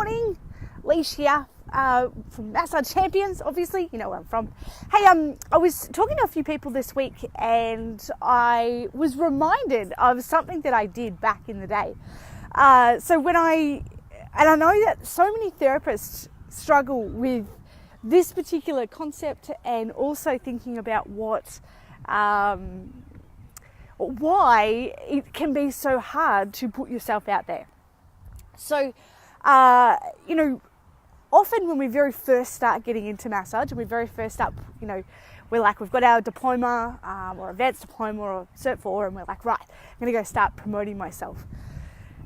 morning. Leash here from Massage Champions, obviously. You know where I'm from. Hey, I was talking to a few people this week and I was reminded of something that I did back in the day. And I know that so many therapists struggle with this particular concept and also thinking about why it can be so hard to put yourself out there. So, often when we very first start getting into massage and we very first start, we've got our diploma or advanced diploma or Cert 4 and we're like, right, I'm going to go start promoting myself.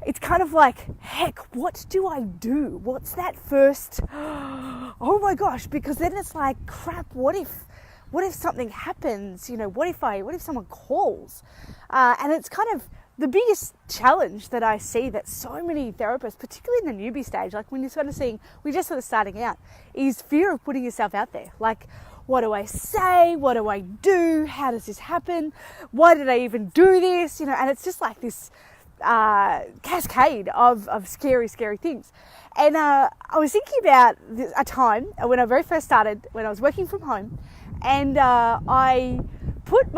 It's kind of like, heck, what do I do? What's that first? Oh my gosh, because then it's like, crap, what if something happens? What if someone calls? And it's kind of the biggest challenge that I see that so many therapists, particularly in the newbie stage, like when we're just sort of starting out, is fear of putting yourself out there. Like, what do I say? What do I do? How does this happen? Why did I even do this? And it's just like this cascade of scary things. And I was thinking about a time when I very first started, when I was working from home, and I put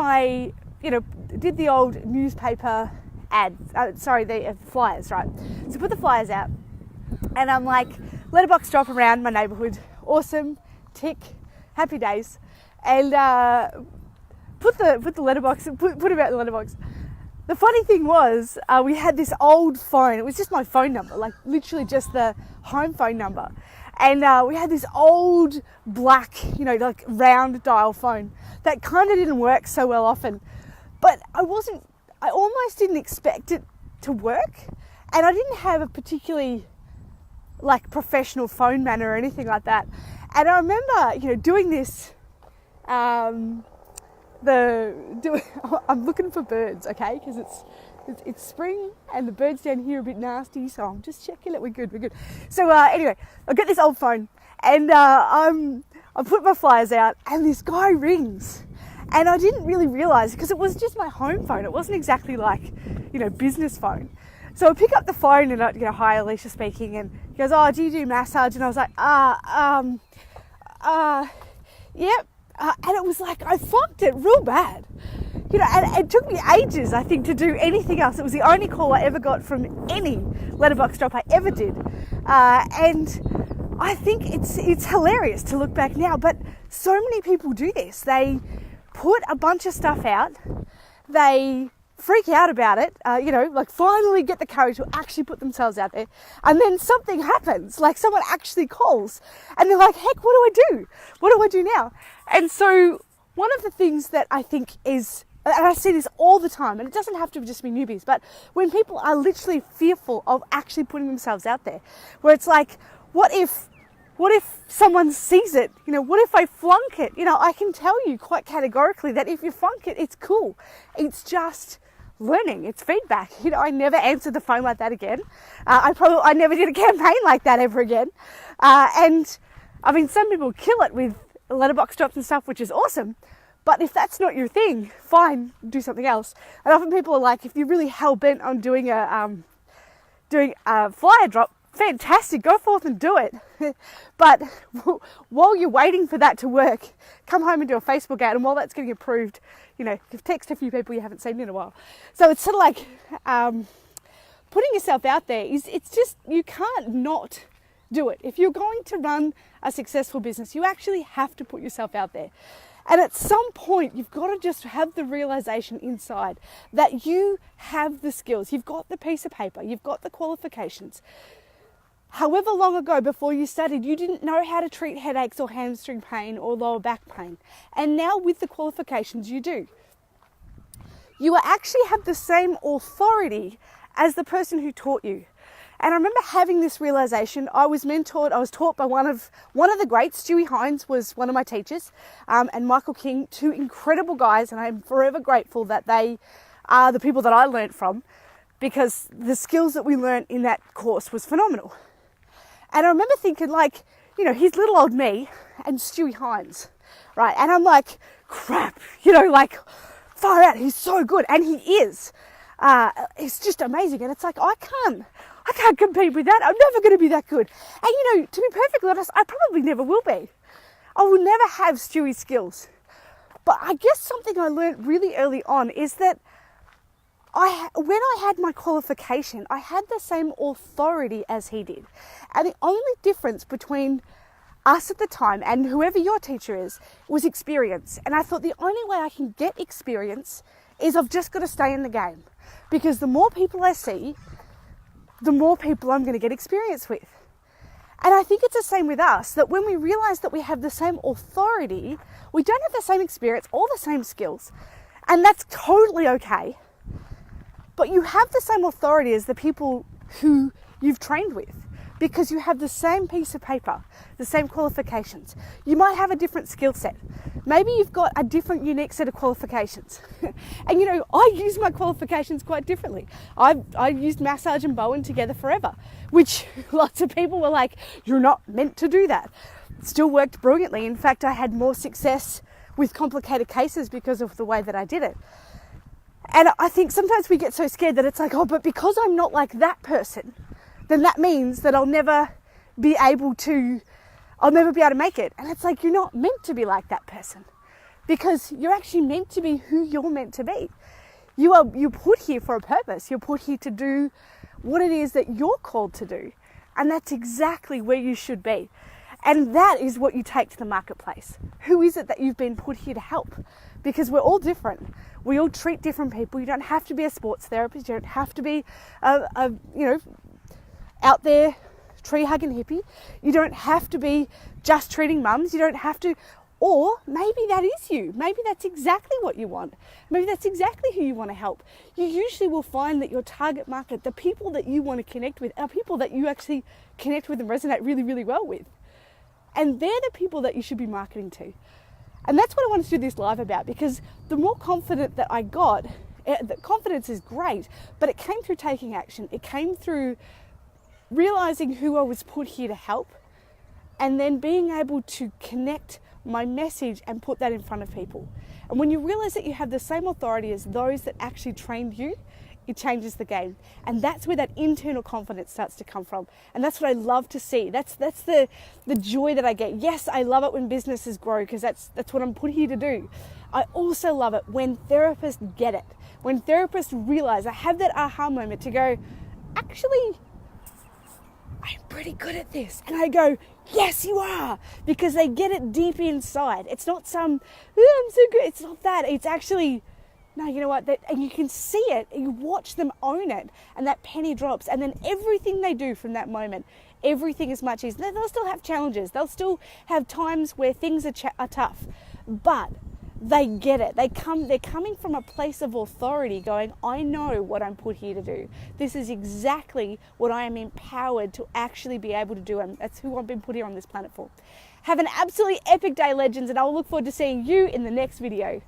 did the old newspaper ads, the flyers, right? So put the flyers out, and I'm like, letterbox drop around my neighbourhood, awesome, tick, happy days, and put the letterbox, put it out in the letterbox. The funny thing was, we had this old phone. It was just my phone number, like literally just the home phone number. And we had this old black, like round dial phone that kind of didn't work so well often. But I almost didn't expect it to work. And I didn't have a particularly like professional phone manner or anything like that. And I remember, doing this, I'm looking for birds, okay? Because it's spring and the birds down here are a bit nasty, so I'm just checking that we're good. So anyway, I get this old phone and I put my flyers out and this guy rings. And I didn't really realise, because it was just my home phone. It wasn't exactly like, business phone. So I pick up the phone and I, hi, Alicia speaking. And he goes, oh, do you do massage? And I was like, yep. And it was like, I funked it real bad. And it took me ages, I think, to do anything else. It was the only call I ever got from any letterbox drop I ever did. And I think it's hilarious to look back now, but so many people do this. They put a bunch of stuff out, they freak out about it, like finally get the courage to actually put themselves out there, and then something happens, like someone actually calls, and they're like, heck, what do I do? What do I do now? And so one of the things that I think is, and I see this all the time, and it doesn't have to just be newbies, but when people are literally fearful of actually putting themselves out there, where it's like, what if someone sees it? What if I flunk it? I can tell you quite categorically that if you flunk it, it's cool. It's just learning. It's feedback. I never answered the phone like that again. I never did a campaign like that ever again. And I mean, some people kill it with letterbox drops and stuff, which is awesome. But if that's not your thing, fine, do something else. And often people are like, if you're really hell bent on doing a flyer drop, fantastic, go forth and do it. But while you're waiting for that to work, come home and do a Facebook ad, and while that's getting approved, text a few people you haven't seen in a while. So it's sort of like putting yourself out there it's just, you can't not do it. If you're going to run a successful business, you actually have to put yourself out there. And at some point, you've got to just have the realization inside that you have the skills, you've got the piece of paper, you've got the qualifications. However long ago before you studied, you didn't know how to treat headaches or hamstring pain or lower back pain. And now with the qualifications, you do. You actually have the same authority as the person who taught you. And I remember having this realization. I was taught by one of the greats. Stewie Hines was one of my teachers, and Michael King, two incredible guys, and I'm forever grateful that they are the people that I learnt from, because the skills that we learnt in that course was phenomenal. And I remember thinking, like, here's little old me and Stewie Hines, right? And I'm like, crap, like, far out, he's so good. And he is. It's just amazing. And it's like, I I can't compete with that. I'm never going to be that good. And to be perfectly honest, I probably never will be. I will never have Stewie's skills. But I guess something I learned really early on is that when I had my qualification, I had the same authority as he did. And the only difference between us at the time and whoever your teacher is was experience. And I thought the only way I can get experience is I've just got to stay in the game. Because the more people I see, the more people I'm going to get experience with. And I think it's the same with us, that when we realize that we have the same authority, we don't have the same experience or the same skills. And that's totally okay. But you have the same authority as the people who you've trained with, because you have the same piece of paper, the same qualifications. You might have a different skill set. Maybe you've got a different, unique set of qualifications. And I use my qualifications quite differently. I used massage and Bowen together forever, which lots of people were like, you're not meant to do that. It still worked brilliantly. In fact, I had more success with complicated cases because of the way that I did it. And I think sometimes we get so scared that it's like, oh, but because I'm not like that person, then that means that I'll never be able to make it. And it's like, you're not meant to be like that person, because you're actually meant to be who you're meant to be. You're put here for a purpose. You're put here to do what it is that you're called to do. And that's exactly where you should be. And that is what you take to the marketplace. Who is it that you've been put here to help? Because we're all different. We all treat different people. You don't have to be a sports therapist. You don't have to be out there tree hugging hippie. You don't have to be just treating mums. You don't have to, or maybe that is you. Maybe that's exactly what you want. Maybe that's exactly who you want to help. You usually will find that your target market, the people that you want to connect with, are people that you actually connect with and resonate really, really well with. And they're the people that you should be marketing to. And that's what I wanted to do this live about, because the more confident that I got, that confidence is great, but it came through taking action. It came through realizing who I was put here to help, and then being able to connect my message and put that in front of people. And when you realize that you have the same authority as those that actually trained you, it changes the game. And that's where that internal confidence starts to come from. And that's what I love to see. That's the joy that I get. Yes, I love it when businesses grow, because that's what I'm put here to do. I also love it when therapists get it. When therapists realize, I have that aha moment to go, actually, I'm pretty good at this. And I go, yes, you are, because they get it deep inside. It's not some, oh, I'm so good. It's not that. It's actually, no, you know what? And you can see it. You watch them own it, and that penny drops. And then everything they do from that moment, everything is much easier. They'll still have challenges. They'll still have times where things are tough, but they get it. They're coming from a place of authority, going, I know what I'm put here to do. This is exactly what I am empowered to actually be able to do, and that's who I've been put here on this planet for. Have an absolutely epic day, legends, and I will look forward to seeing you in the next video.